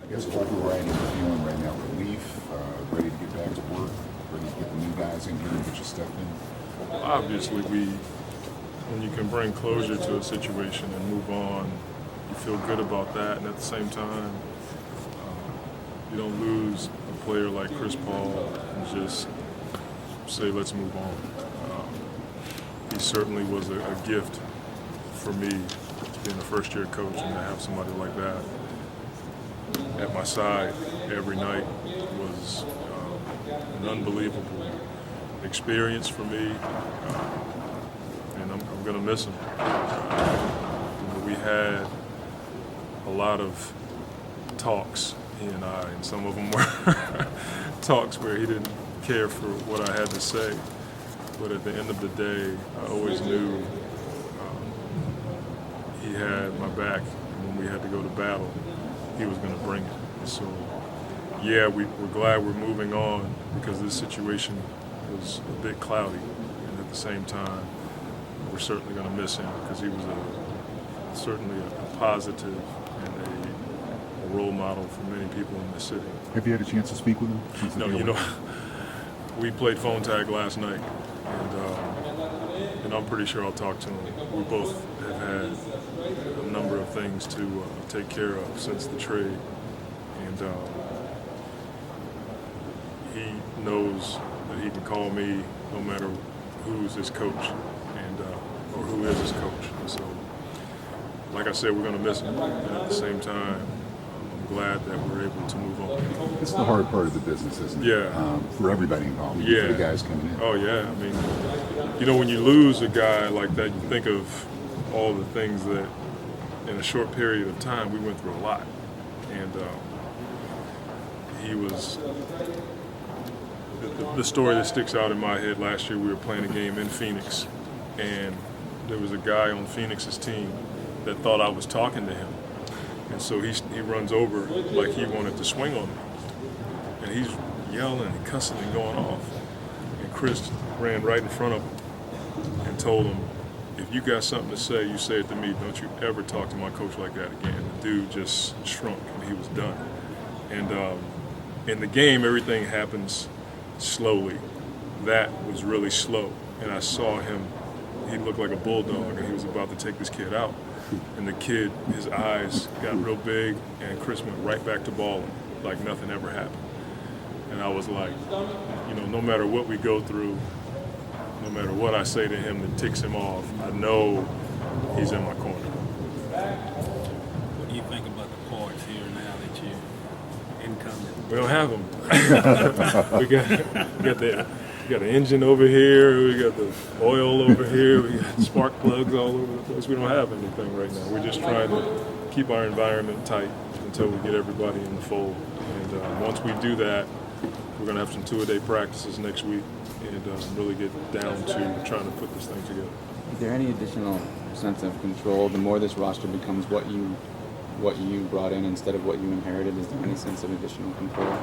I guess what variety are feeling right now? Relief, ready to get back to work, ready to get the new guys in here and get your stuff in? Obviously, when you can bring closure to a situation and move on, you feel good about that. And at the same time, you don't lose a player like Chris Paul and just say, let's move on. He certainly was a gift for me, being a first-year coach, and to have somebody like that at my side every night was an unbelievable experience for me, and I'm going to miss him. We had a lot of talks, he and I, and some of them were talks where he didn't care for what I had to say, but at the end of the day, I always knew he had my back, and when we had to go to battle, he was going to bring it. So, yeah, we're glad we're moving on because this situation was a bit cloudy, and at the same time, we're certainly going to miss him because he was certainly a positive and a role model for many people in the city. Have you had a chance to speak with him? No, we played phone tag last night, and I'm pretty sure I'll talk to him. We both have had a number of things to take care of since the trade, and he knows that he can call me no matter who's his coach and or who is his coach. And so, like I said, we're going to miss him, and at the same time, I'm glad that we're able to move on. It's the hard part of the business, isn't it? Yeah. For everybody involved, Yeah. for the guys coming in. Oh, yeah. I mean, when you lose a guy like that, you think of all the things that in a short period of time we went through a lot. And he was the story that sticks out in my head. Last year we were playing a game in Phoenix, and there was a guy on Phoenix's team that thought I was talking to him. And so he runs over like he wanted to swing on me. And he's yelling and cussing and going off. And Chris ran right in front of him and told him, if you got something to say, you say it to me. Don't you ever talk to my coach like that again. The dude just shrunk and he was done. And in the game, everything happens slowly. That was really slow. And I saw him, he looked like a bulldog, and he was about to take this kid out. And the kid, his eyes got real big, and Chris went right back to balling like nothing ever happened. And I was like, no matter what we go through, no matter what I say to him that ticks him off, I know he's in my corner. What do you think about the parts here now that you're incoming? We don't have them. we got the engine over here. We got the oil over here. We got spark plugs all over the place. We don't have anything right now. We're just trying to keep our environment tight until we get everybody in the fold. And once we do that, we're going to have some two-a-day practices next week and really get down to trying to put this thing together. Is there any additional sense of control? The more this roster becomes what you brought in instead of what you inherited, is there any sense of additional control?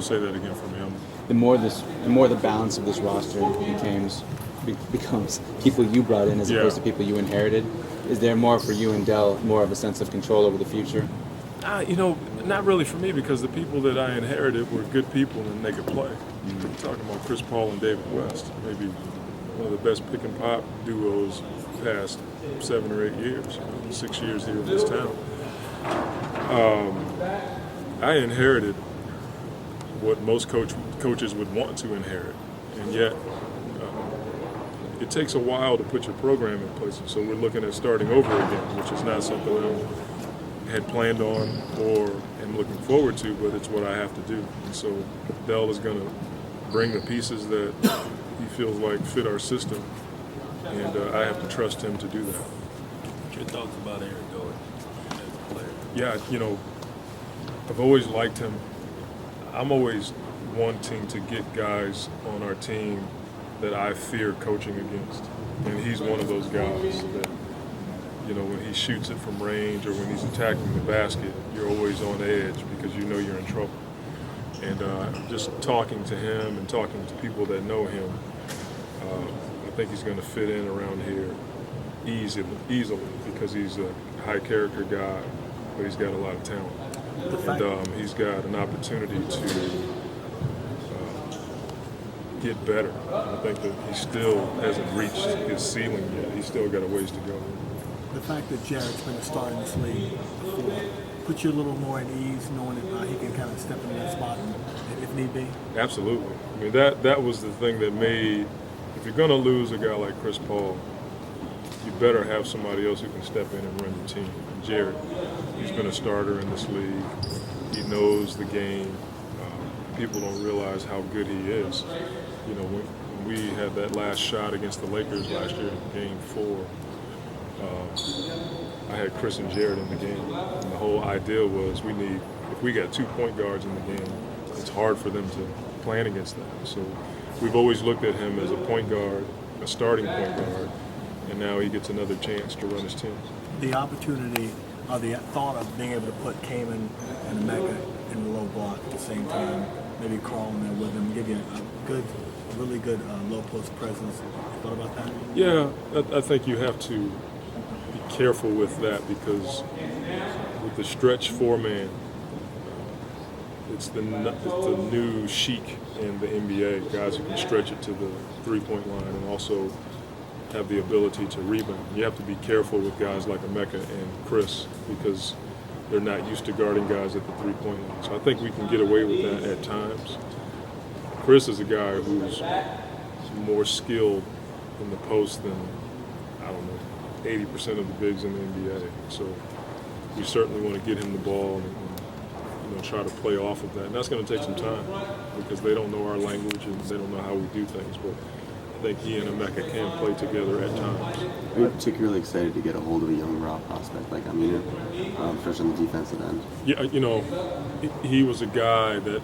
Say that again for me. The more the balance of this roster becomes people you brought in as opposed to people you inherited, is there more for you and Dell, more of a sense of control over the future? Not really for me, because the people that I inherited were good people and they could play. We're talking about Chris Paul and David West, maybe one of the best pick and pop duos past 7 or 8 years, 6 years here in this town. I inherited what most coaches would want to inherit, and yet it takes a while to put your program in place. So we're looking at starting over again, which is not something I had planned on or am looking forward to, but it's what I have to do. And so Dell is going to bring the pieces that he feels like fit our system, and I have to trust him to do that. What's your thoughts about Aaron Doy as a player? Yeah, I've always liked him. I'm always wanting to get guys on our team that I fear coaching against, and he's one of those guys that, when he shoots it from range or when he's attacking the basket, you're always on edge because you know you're in trouble. And just talking to him and talking to people that know him, I think he's going to fit in around here easily because he's a high character guy, but he's got a lot of talent. And he's got an opportunity to get better. I think that he still hasn't reached his ceiling yet. He's still got a ways to go. The fact that Jared's been a star in this league before puts you a little more at ease, knowing that he can kind of step into that spot if need be? Absolutely. I mean, that was the thing that made, if you're going to lose a guy like Chris Paul, you better have somebody else who can step in and run your team. And Jared, he's been a starter in this league. He knows the game. People don't realize how good he is. You know, when we had that last shot against the Lakers last year in Game 4, I had Chris and Jared in the game. And the whole idea was if we got 2 point guards in the game, it's hard for them to plan against that. So we've always looked at him as a point guard, a starting point guard, and now he gets another chance to run his team. The opportunity or the thought of being able to put Kaman and Mecca in the low block at the same time, maybe Carl in there with him, give you a really good low post presence. Thought about that? Yeah, I think you have to be careful with that because with the stretch 4-man, it's the new chic in the NBA. Guys who can stretch it to the 3-point line and also have the ability to rebound. You have to be careful with guys like Emeka and Chris because they're not used to guarding guys at the 3-point line. So I think we can get away with that at times. Chris is a guy who's more skilled in the post than, 80% of the bigs in the NBA. So we certainly want to get him the ball and try to play off of that. And that's going to take some time because they don't know our language and they don't know how we do things. But I think he and Emeka can play together at times. Are you particularly excited to get a hold of a young raw prospect like Aminu, especially on the defensive end? Yeah, he was a guy that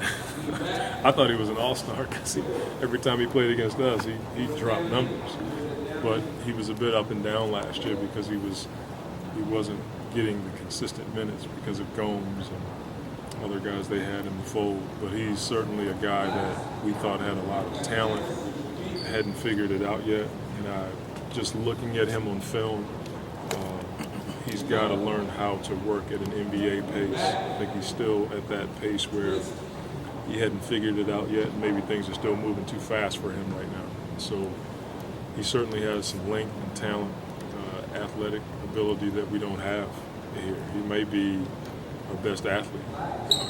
I thought he was an all-star because every time he played against us, he dropped numbers. But he was a bit up and down last year because he wasn't getting the consistent minutes because of Gomes and other guys they had in the fold. But he's certainly a guy that we thought had a lot of talent, hadn't figured it out yet. And just looking at him on film, he's got to learn how to work at an NBA pace. I think he's still at that pace where he hadn't figured it out yet. And maybe things are still moving too fast for him right now. So he certainly has some length and talent, athletic ability that we don't have here. He may be our best athlete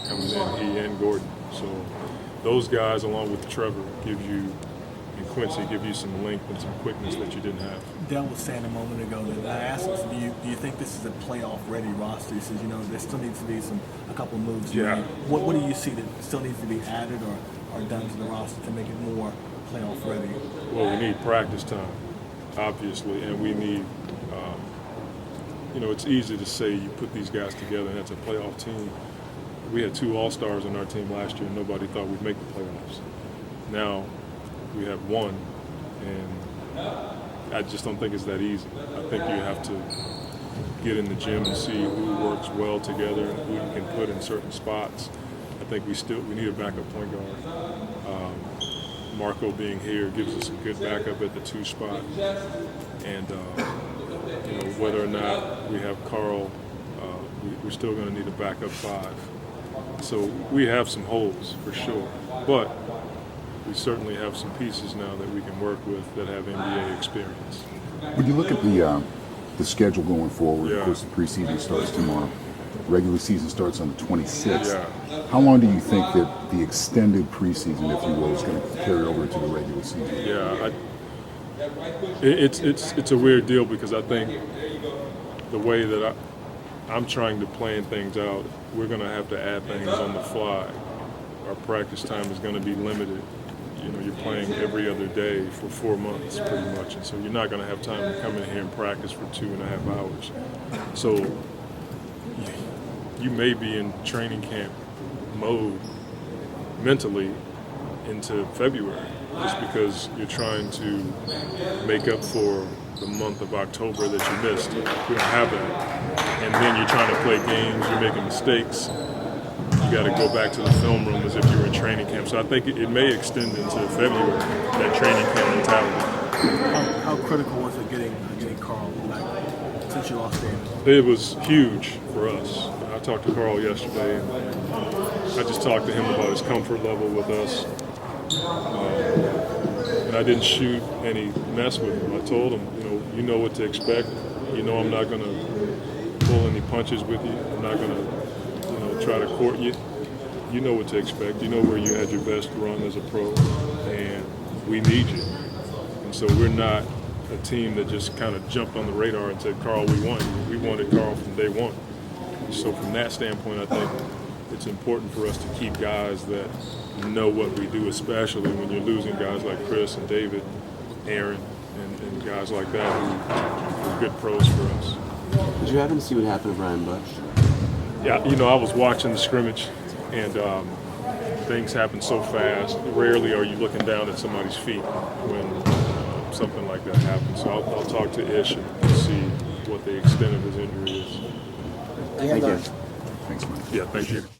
coming in, he and Gordon. So those guys, along with Trevor, and Quincy, give you some length and some quickness that you didn't have. Dell was saying a moment ago that I asked him, do you think this is a playoff-ready roster? He says, there still needs to be a couple of moves. Yeah. What do you see that still needs to be added or done to the roster to make it more playoff-ready? Well, we need practice time, obviously, and we need, it's easy to say you put these guys together and that's a playoff team. We had 2 All-Stars on our team last year and nobody thought we'd make the playoffs. Now we have 1, and I just don't think it's that easy. I think you have to get in the gym and see who works well together and who you can put in certain spots. I think we need a backup point guard. Marco being here gives us a good backup at the 2 spot. And, whether or not we have Carl, we're still going to need a backup 5. So we have some holes for sure. But we certainly have some pieces now that we can work with that have NBA experience. When you look at the schedule going forward, of course the preseason starts tomorrow. Regular season starts on the 26th. Yeah. How long do you think that the extended preseason, if you will, is going to carry over to the regular season? Yeah, it's a weird deal because I think the way that I'm trying to plan things out, we're going to have to add things on the fly. Our practice time is going to be limited. You're playing every other day for 4 months pretty much, and so you're not going to have time to come in here and practice for 2.5 hours. So you may be in training camp mode mentally into February just because you're trying to make up for the month of October that you missed. We don't have that. And then you're trying to play games, you're making mistakes. You got to go back to the film room as if you were in training camp. So I think it may extend into February, that training camp mentality. How critical was it getting Carl back since you lost David? It was huge for us. I talked to Carl yesterday, and I just talked to him about his comfort level with us. And I didn't shoot any mess with him. I told him, you know what to expect. You know I'm not going to pull any punches with you. I'm not going to, try to court you. You know what to expect. You know where you had your best run as a pro, and we need you. And so we're not a team that just kind of jumped on the radar and said, Carl, we want you. We wanted Carl from day one. So from that standpoint, I think it's important for us to keep guys that know what we do, especially when you're losing guys like Chris and David, Aaron, and guys like that who are good pros for us. Did you happen to see what happened to Brian Bush? Yeah, I was watching the scrimmage, and things happen so fast. Rarely are you looking down at somebody's feet when something like that happens. So I'll talk to Ish and see what the extent of his injury is. Thank you. Thanks, man. Yeah, thank you.